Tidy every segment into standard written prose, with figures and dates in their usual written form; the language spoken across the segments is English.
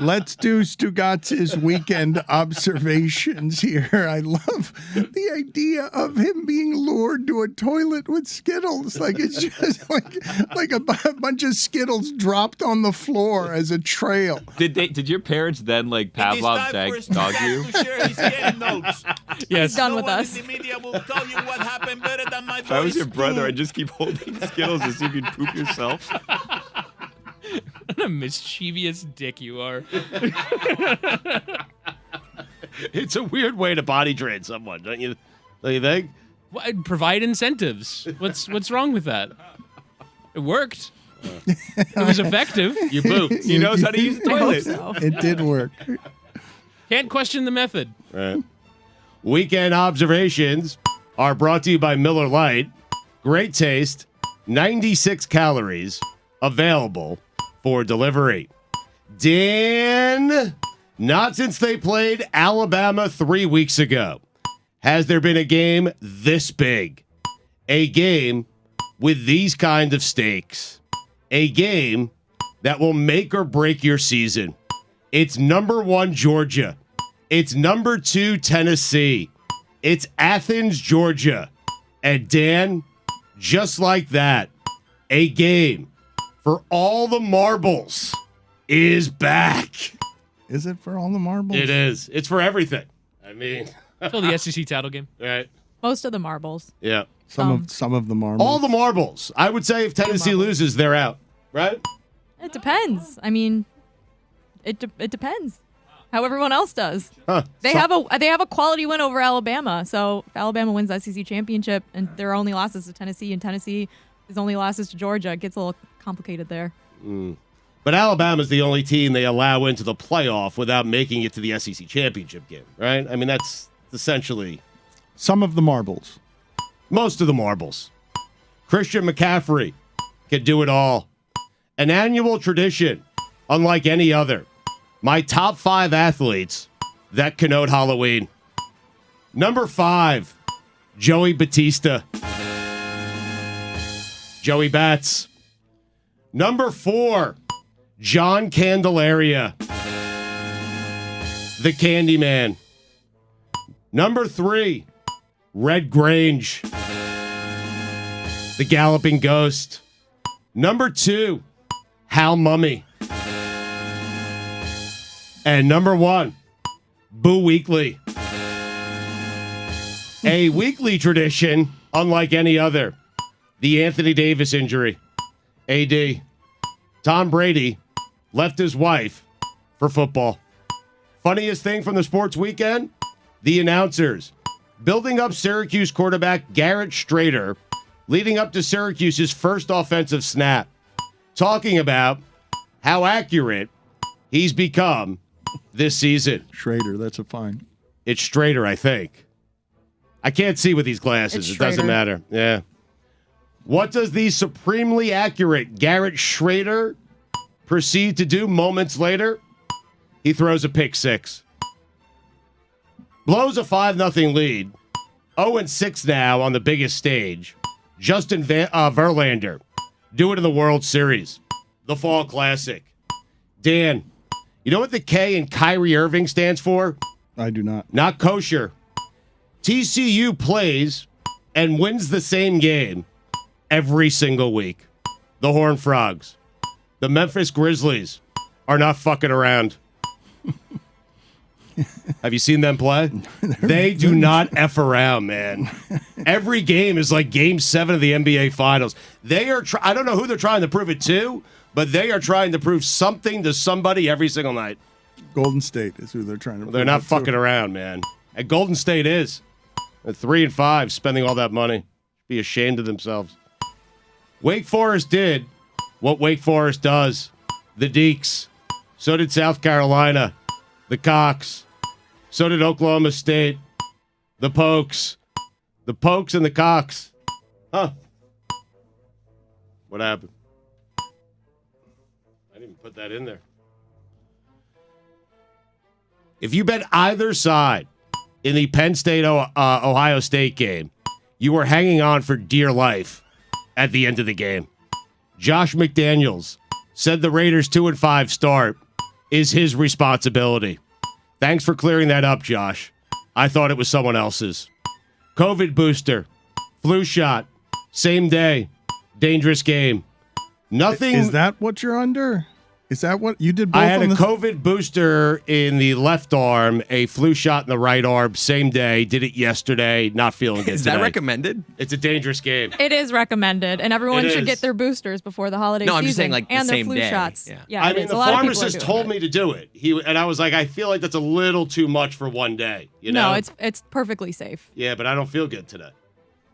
Let's do Stugotz's weekend observations here. I love the idea of him being lured to a toilet with Skittles. Like it's just like a bunch of Skittles dropped on the floor as a trail. Did your parents then like Pavlov dog you? He's getting notes. Yes. He's done with us. The media will tell you what happened better than my If I was voice your brother, do. I'd just keep holding Skittles to see if you'd poop yourself. What a mischievous dick you are. It's a weird way to body train someone, don't you think? Well, provide incentives. What's wrong with that? It worked. It was effective. You pooped. He knows how to use the I hope toilet. so. It did work. Can't question the method. Right. Weekend observations are brought to you by Miller Lite. Great taste, 96 calories, available for delivery. Dan, not since they played Alabama 3 weeks ago has there been a game this big. A game with these kind of stakes. A game that will make or break your season. It's number 1 Georgia. It's number 2 Tennessee. It's Athens, Georgia. And Dan, just like that, a game for all the marbles is back. Is it for all the marbles? It is. It's for everything. I mean, Till the SEC title game. right? Most of the marbles. Yeah. Some of the marbles. All the marbles. I would say if Tennessee loses, they're out. Right? It depends. I mean, it depends. How everyone else does. Huh. They have a quality win over Alabama. So if Alabama wins the SEC championship and their only losses to Tennessee, and Tennessee is only losses to Georgia, it gets a little complicated there. But Alabama's the only team they allow into the playoff without making it to the SEC championship game, right? I mean, that's essentially Some of the marbles. most of the marbles. Christian McCaffrey can do it all. An annual tradition, unlike any other. My top 5 athletes that connote Halloween. Number 5, Joey Batista. Joey Bats. Number 4, John Candelaria. The Candyman. Number 3, Red Grange. The Galloping Ghost. Number 2, Hal Mummy. And number 1, Boo Weekly. A weekly tradition unlike any other. The Anthony Davis injury. AD. Tom Brady left his wife for football. Funniest thing from the sports weekend? The announcers. Building up Syracuse quarterback Garrett Strader, leading up to Syracuse's first offensive snap. Talking about how accurate he's become this season. Schrader, that's a fine. It's Strader, I think. I can't see with these glasses. It's It doesn't Schrader. matter. Yeah. What does the supremely accurate Garrett Schrader proceed to do moments later? He throws a pick 6. Blows a 5-0 lead. 0-6 now on the biggest stage. Justin Verlander. Do it in the World Series. The Fall Classic. Dan, you know what the K in Kyrie Irving stands for? I do not. Not kosher. TCU plays and wins the same game every single week. The Horned Frogs. The Memphis Grizzlies are not fucking around. Have you seen them play? They do not F around, man. Every game is like game 7 of the NBA Finals. They are I don't know who they're trying to prove it to, but they are trying to prove something to somebody every single night. Golden State is who they're trying to. They're not fucking around, man. And Golden State is. At 3-5, spending all that money. Be ashamed of themselves. Wake Forest did what Wake Forest does. The Deeks. So did South Carolina. The Cox. So did Oklahoma State. The Pokes. The Pokes and the Cox. Huh. What happened? I didn't even put that in there. If you bet either side in the Penn State Ohio State game, you were hanging on for dear life at the end of the game. Josh McDaniels said the Raiders 2-5 start is his responsibility. Thanks for clearing that up, Josh. I thought it was someone else's. COVID booster, flu shot, same day, dangerous game. Nothing. Is that what you're under? Is that what you did? Both I had on a the COVID booster in the left arm, a flu shot in the right arm, same day. Did it yesterday. Not feeling good Is today. that recommended? It's a dangerous game. It is recommended, and everyone It should is. get their boosters before the holiday No, season. I'm just saying, like, the and their same flu day. shots. Yeah. I it mean, is. the A lot of people are pharmacist doing told it. me to do it. And I was like, I feel like that's a little too much for one day. You know? No, it's perfectly safe. Yeah, but I don't feel good today.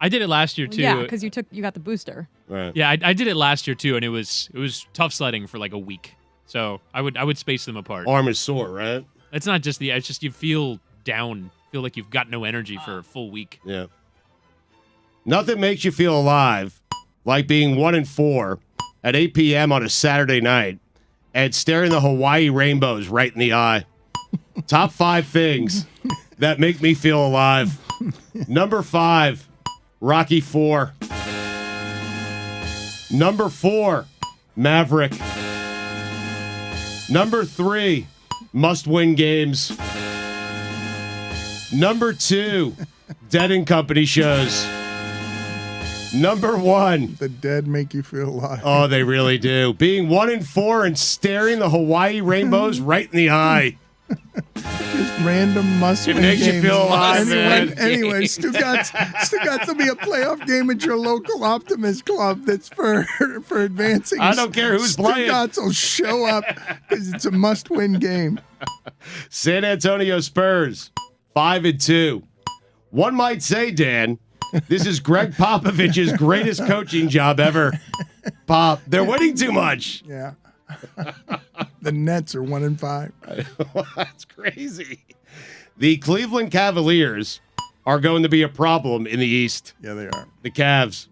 I did it last year too. Yeah, because you got the booster. Right. Yeah, I did it last year too, and it was tough sledding for like a week. So I would space them apart. Arm is sore, right? It's not just it's just you feel down, feel like you've got no energy for a full week. Yeah. Nothing makes you feel alive like being 1-4 at 8 p.m. on a Saturday night and staring the Hawaii rainbows right in the eye. Top 5 things that make me feel alive. Number 5, Rocky 4. Number 4, Maverick. Number 3, must-win games. Number 2, Dead and Company shows. Number 1, the dead make you feel alive. oh, they really do. Being 1-4 and staring the Hawaii rainbows right in the eye. Just random must-win It makes you games. feel alive, man. Anyway, Stugotz will be a playoff game at your local Optimist Club that's for advancing. I don't care who's playing. Stugotz will show up because it's a must-win game. San Antonio Spurs, 5-2. One might say, Dan, this is Greg Popovich's greatest coaching job ever. Pop, they're winning too much. Yeah. The Nets are 1-5. That's crazy. The Cleveland Cavaliers are going to be a problem in the East. Yeah, they are. The Cavs.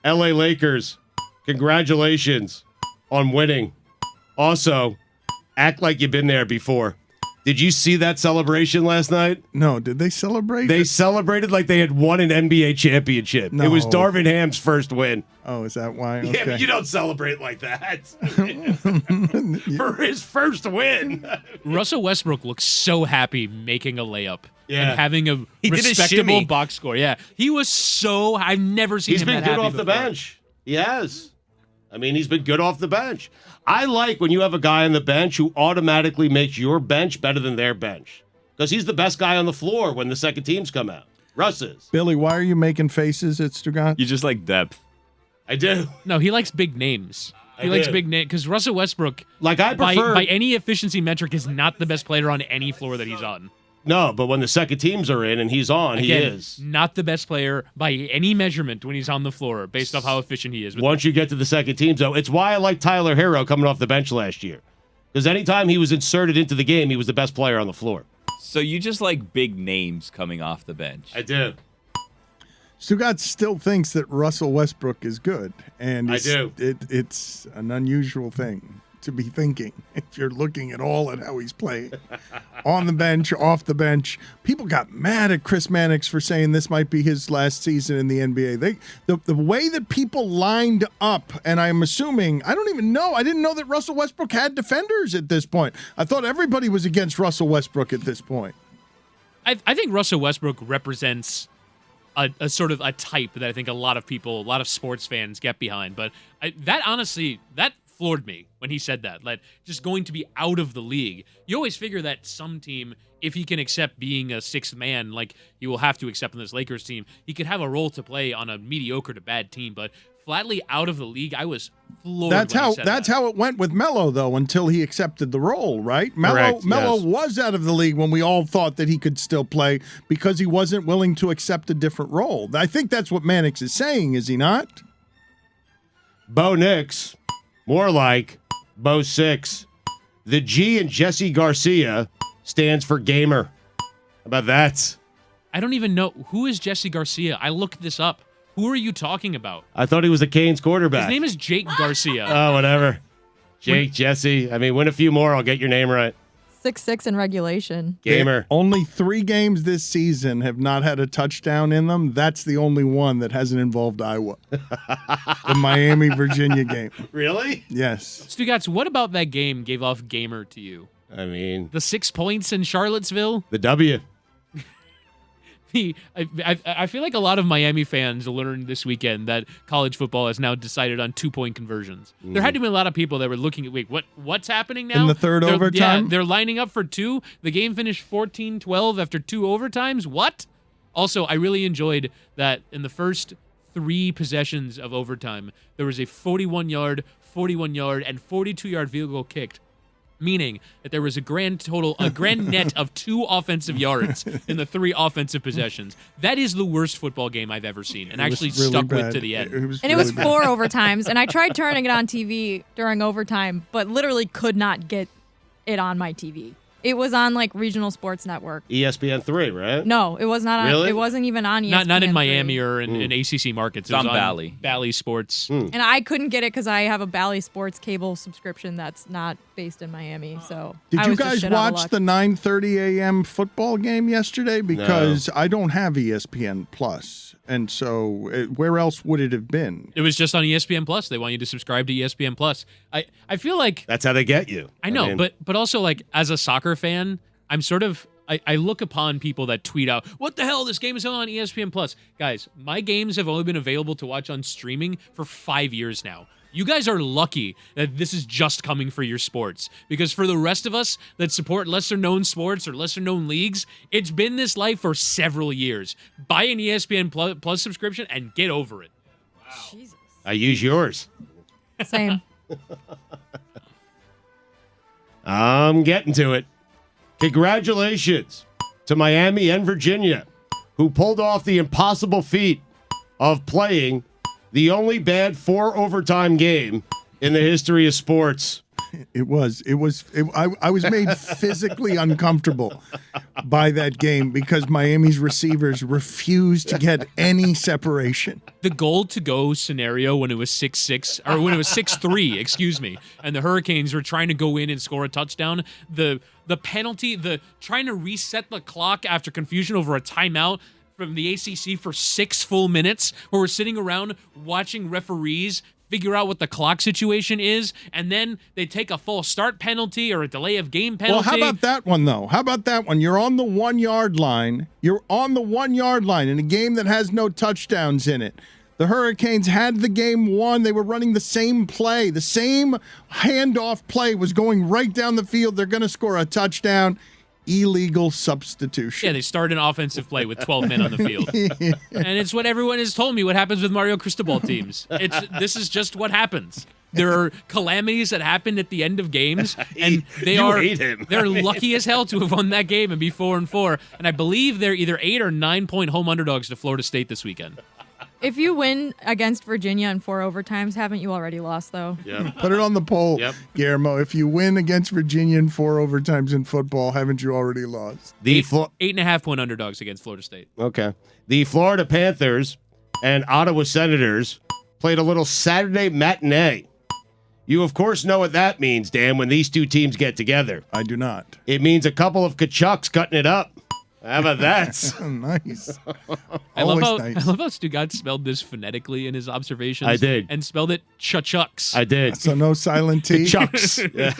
LA Lakers, congratulations on winning. Also, act like you've been there before. Did you see that celebration last night? No, did they celebrate? They celebrated like they had won an NBA championship. No. It was Darvin Ham's first win. Oh, is that why? Yeah, Okay. but you don't celebrate like that. For his first win. Russell Westbrook looks so happy making a layup Yeah. and having a He did a respectable shimmy. box score. Yeah, he was so. I've never seen He's him been that good happy off the before. bench. He has. I mean, he's been good off the bench. I like when you have a guy on the bench who automatically makes your bench better than their bench. Because he's the best guy on the floor when the second teams come out. Russ is. Billy, why are you making faces at Stugotz? You just like depth. I do. No, he likes big names. He I likes do. big names because Russell Westbrook, Like, I prefer... by any efficiency metric, is not the best player on any floor that he's on. No, but when the second teams are in and he's on, he Again, is. not the best player by any measurement when he's on the floor, based off how efficient he is. With Once you get to the second teams, though, it's why I like Tyler Hero coming off the bench last year. Because anytime he was inserted into the game, he was the best player on the floor. So you just like big names coming off the bench. I do. Stugotz still thinks that Russell Westbrook is good, and I do. It's an unusual thing to be thinking if you're looking at all at how he's playing on the bench, off the bench. People got mad at Chris Mannix for saying this might be his last season in the NBA. The way that people lined up, and I'm assuming, I don't even know, I didn't know that Russell Westbrook had defenders at this point. I thought everybody was against Russell Westbrook at this point. I think Russell Westbrook represents a sort of a type that I think a lot of sports fans get behind. But that honestly, that floored me when he said that. Like, just going to be out of the league. You always figure that some team, if he can accept being a sixth man, like he will have to accept on this Lakers team, he could have a role to play on a mediocre to bad team. But flatly out of the league, I was floored. That's how it went with Melo, though, until he accepted the role, right? Correct, Melo yes. was out of the league when we all thought that he could still play because he wasn't willing to accept a different role. I think that's what Mannix is saying, is he not? Bo Nix, more like Bo Six. The G in Jesse Garcia stands for gamer. How about that? I don't even know who is Jesse Garcia. I looked this up. Who are you talking about? I thought he was a Canes quarterback. His name is Jake Garcia. Oh, whatever. Jake, Jesse. I mean, win a few more, I'll get your name right. 6-6 in regulation. Gamer. Only 3 games this season have not had a touchdown in them. That's the only one that hasn't involved Iowa. The Miami-Virginia game. Really? Yes. Stugotz, what about that game gave off gamer to you? I mean, The 6 points in Charlottesville. the W. I feel like a lot of Miami fans learned this weekend that college football has now decided on 2-point conversions. There had to be a lot of people that were looking at, what's happening now? In the third overtime? Yeah, they're lining up for 2. The game finished 14-12 after 2 overtimes. What? Also, I really enjoyed that in the first 3 possessions of overtime, there was a 41-yard, and 42-yard field goal kicked, meaning that there was a grand net of 2 offensive yards in the 3 offensive possessions. That is the worst football game I've ever seen, and actually really stuck with bad. to the end. And it was 4 overtimes, and I tried turning it on TV during overtime, but literally could not get it on my TV. It was on like regional sports network. ESPN 3, right? No, it was not on. Really? It wasn't even on ESPN. Not in 3. Miami or in ACC markets. It was on on Bally. Bally Sports. And I couldn't get it because I have a Bally Sports cable subscription that's not based in Miami. So Did I you was just guys shit out of watch luck. the 9:30 a.m. football game yesterday? Because I don't have ESPN Plus, and so where else would it have been? It was just on ESPN Plus. They want you to subscribe to ESPN Plus. I feel like That's how they get you. I know, mean, but also like as a soccer fan, I'm sort of I look upon people that tweet out, "What the hell? This game is on ESPN Plus." Guys, my games have only been available to watch on streaming for 5 years now. You guys are lucky that this is just coming for your sports, because for the rest of us that support lesser-known sports or lesser-known leagues, it's been this life for several years. Buy an ESPN Plus subscription and get over it. Jesus. I use yours. Same. I'm getting to it. Congratulations to Miami and Virginia, who pulled off the impossible feat of playing the only bad 4 overtime game in the history of sports. I was made physically uncomfortable by that game because Miami's receivers refused to get any separation. The goal to go scenario when it was 6-6 or when it was 6-3, excuse me, and the Hurricanes were trying to go in and score a touchdown. The penalty, the trying to reset the clock after confusion over a timeout from the ACC for 6 full minutes, where we're sitting around watching referees figure out what the clock situation is, and then they take a false start penalty or a delay of game penalty. Well, how about that one, though? How about that one? You're on the 1-yard line. You're on the 1-yard line in a game that has no touchdowns in it. The Hurricanes had the game won. They were running the same play. The same handoff play was going right down the field. They're going to score a touchdown. Illegal substitution. Yeah, they start an offensive play with 12 men on the field. And it's what everyone has told me what happens with Mario Cristobal teams. This is just what happens. There are calamities that happen at the end of games, and they're lucky as hell to have won that game and be 4-4. And I believe they're either 8 or 9 point home underdogs to Florida State this weekend. If you win against Virginia in 4 overtimes, haven't you already lost, though? Yeah. Put it on the poll, Yep. Guillermo. If you win against Virginia in 4 overtimes in football, haven't you already lost? 8.5 point underdogs against Florida State. Okay. The Florida Panthers and Ottawa Senators played a little Saturday matinee. You, of course, know what that means, Dan, when these 2 teams get together. I do not. It means a couple of Kachucks cutting it up. How about that? Nice. I love Always how nice. Stugotz spelled this phonetically in his observations. I did. And spelled it chucks. I did. So no silent T. Chucks. Yeah.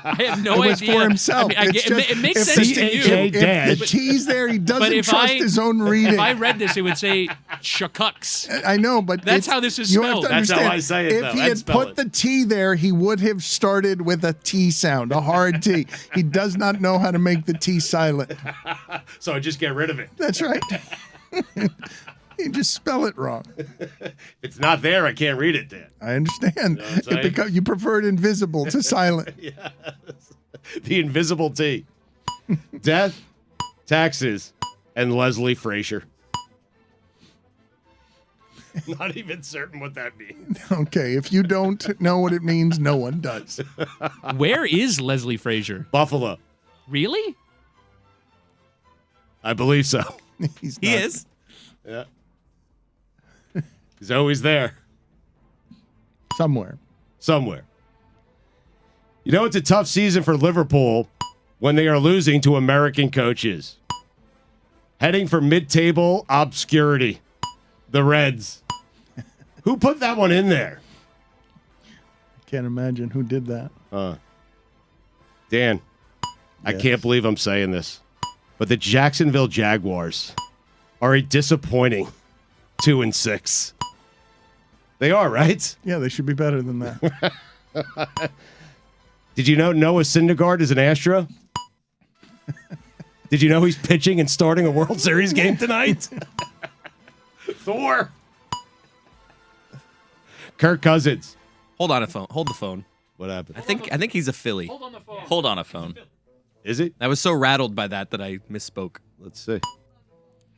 I have no It was idea. for himself. I mean, It's it makes if sense the- to you. CHA If Dad. the T's there, he doesn't if trust his own reading. If I read this, it would say chucks. I know, but That's it's- how this is you have spelled. to That's how understand, I say it, If though. he I'd had spell put it. the T there, he would have started with a T sound, a hard T. He does not know how to make the T silent. So I just get rid of it. That's right. You just spell it wrong. If it's not there, I can't read it, Dan. I understand. what I'm saying? You preferred invisible to silent. The invisible T. Death, taxes, and Leslie Frazier. Not even certain what that means. Okay, if you don't know what it means, no one does. Where is Leslie Frazier? Buffalo. Really? I believe so. He's He not. is. Yeah. He's always there. Somewhere. Somewhere. You know, it's a tough season for Liverpool when they are losing to American coaches. Heading for mid-table obscurity. The Reds. Who put that one in there? Can't imagine who did that. Dan. I can't believe I'm saying this, but the Jacksonville Jaguars are a disappointing 2-6. They are, right? Yeah, they should be better than that. Did you know Noah Syndergaard is an Astro? Did you know he's pitching and starting a World Series game tonight? Thor. Kirk Cousins. Hold on a phone. Hold the phone. What happened? I think he's a Philly. Hold on the phone. Hold on a phone. Is it? I was so rattled by that I misspoke. Let's see.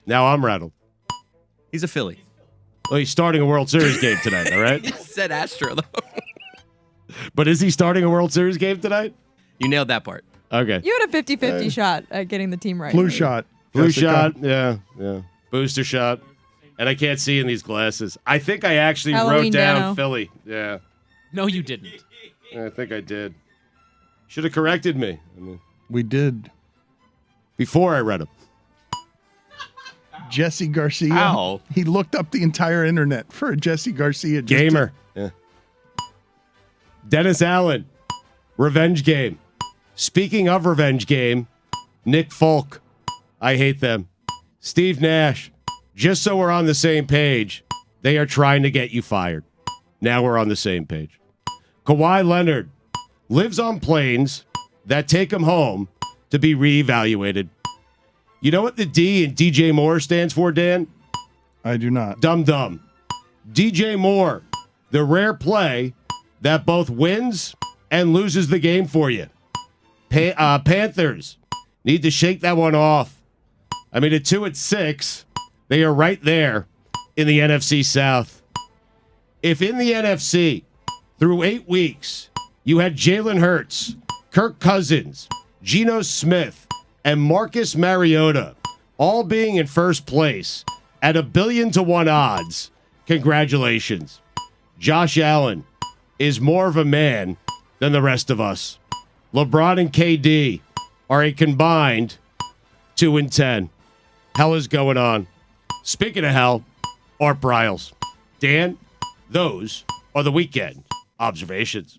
Now I'm rattled. He's a Philly. Well, he's starting a World Series game tonight, all right? You said Astro though. But is he starting a World Series game tonight? You nailed that part. Okay. You had a 50-50 shot at getting the team right. Flu shot. Blue Jessica. shot. Yeah. Booster shot. And I can't see in these glasses. I think I actually Halloween wrote down Dano. Philly. Yeah. No, you didn't. I think I did. Should have corrected me. We did. Before I read them. Jesse Garcia. Ow. He looked up the entire internet for a Jesse Garcia. just Gamer. Yeah. Dennis Allen. Revenge game. Speaking of revenge game, Nick Folk. I hate them. Steve Nash. Just so we're on the same page, they are trying to get you fired. Now we're on the same page. Kawhi Leonard lives on planes that take him home to be reevaluated. You know what the D in DJ Moore stands for, Dan? I do not. Dum Dum. DJ Moore, the rare play that both wins and loses the game for you. Panthers need to shake that one off. I mean, at 2-6, they are right there in the NFC South. If in the NFC, through 8 weeks, you had Jalen Hurts, Kirk Cousins, Geno Smith, and Marcus Mariota all being in first place at 1,000,000,000 odds, congratulations. Josh Allen is more of a man than the rest of us. LeBron and KD are a combined 2-10. Hell is going on. Speaking of hell, Art Briles. Dan, those are the weekend observations.